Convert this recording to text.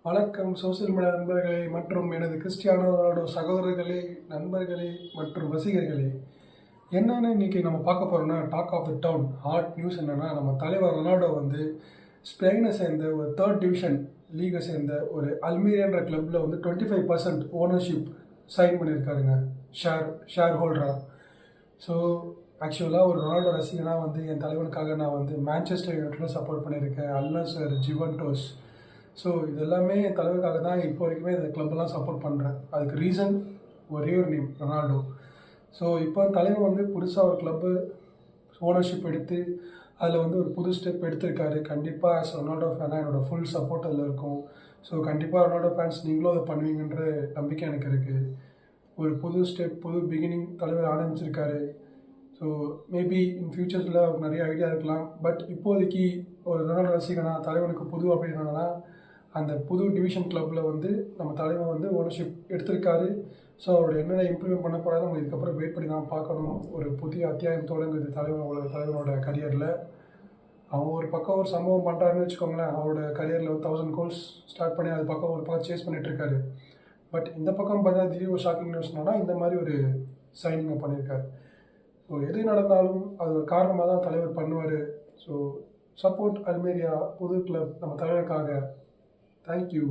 வணக்கம் social media நண்பர்களே மற்றும் எனது கிறிஸ்டியானோ ரொனால்டோ சகோதரர்களே, நண்பர்களே மற்றும் ரசிகர்களே. என்னன்னு இன்னைக்கு நம்ம பார்க்க போறோம்னா, talk of the town hot news என்னன்னா, நம்ம தலைவர் ரொனால்டோ வந்து ஸ்பெயினை சேர்ந்த ஒரு தேர்ட் டிவிஷன் லீகை சேர்ந்த ஒரு அல்மீரியான்ற கிளப்பில் வந்து 25% ஓனர்ஷிப் சைன் பண்ணியிருக்காருங்க. ஷேர் ஹோல்டராக. ஸோ ஆக்சுவலாக ஒரு ரொனால்டோ ரசிகனாக வந்து என் தலைவனுக்காக நான் வந்து மான்செஸ்டர் யுனைட்டட் சப்போர்ட் பண்ணியிருக்கேன், அல் நஸ்ர், ஜுவென்டஸ். ஸோ இது எல்லாமே என் தலைவருக்காக தான் இப்போ வரைக்குமே இந்த கிளப்பெல்லாம் சப்போர்ட் பண்ணுறேன். அதுக்கு ரீசன் ஒரே ஒரு நேம், ரொனால்டோ. ஸோ இப்போ தலைவர் வந்து புதுசாக ஒரு கிளப்பு ஓனர்ஷிப் எடுத்து அதில் வந்து ஒரு புது ஸ்டெப் எடுத்திருக்காரு. கண்டிப்பாக ஆஸ் ரொனால்டோ ஃபேனாக என்னோடய ஃபுல் சப்போர்ட் அதில் இருக்கும். ஸோ கண்டிப்பாக ரொனால்டோ ஃபேன்ஸ் நீங்களும் அதை பண்ணுவீங்கன்ற நம்பிக்கை எனக்கு இருக்குது. ஒரு புது ஸ்டெப், புது பிகினிங் தலைவர் ஆரம்பிச்சிருக்காரு. ஸோ மேபி இன் ஃபியூச்சர்ஸில் நிறைய ஐடியா இருக்கலாம். பட் இப்போதைக்கு ஒரு ரொனால்டோ ரசிகனா தலைவனுக்கு புது அப்படின்னா அந்த புது டிவிஷன் கிளப்பில் வந்து நம்ம தலைவர் வந்து ஓனர்ஷிப் எடுத்திருக்காரு. ஸோ அவரோட என்னென்ன இம்ப்ளிமெண்ட் பண்ண போகிறாரு நம்ம இதுக்கப்புறம் வெயிட் பண்ணி தான் பார்க்கணும். ஒரு புதிய அத்தியாயம் தொடங்குது தலைவரோட கரியரில். அவன் ஒரு பக்கம் ஒரு சம்பவம் பண்ணுறாருன்னு வச்சுக்கோங்களேன். அவரோட கரியரில் 1000 கோல்ஸ் ஸ்டார்ட் பண்ணி அது பக்கம் ஒரு பக்கம் சேஸ் பண்ணிகிட்ருக்காரு. பட் இந்த பக்கம் பார்த்தா திடீர் ஒரு ஷாக்கிங் நியூஸ்னா இந்த மாதிரி ஒரு சைனிங்கை பண்ணியிருக்காரு. ஸோ எது நடந்தாலும் அது ஒரு காரணமாக தான் தலைவர் பண்ணுவார். ஸோ சப்போர்ட் அல்மேரியா, புது கிளப் நம்ம தலைவருக்காக. Thank you.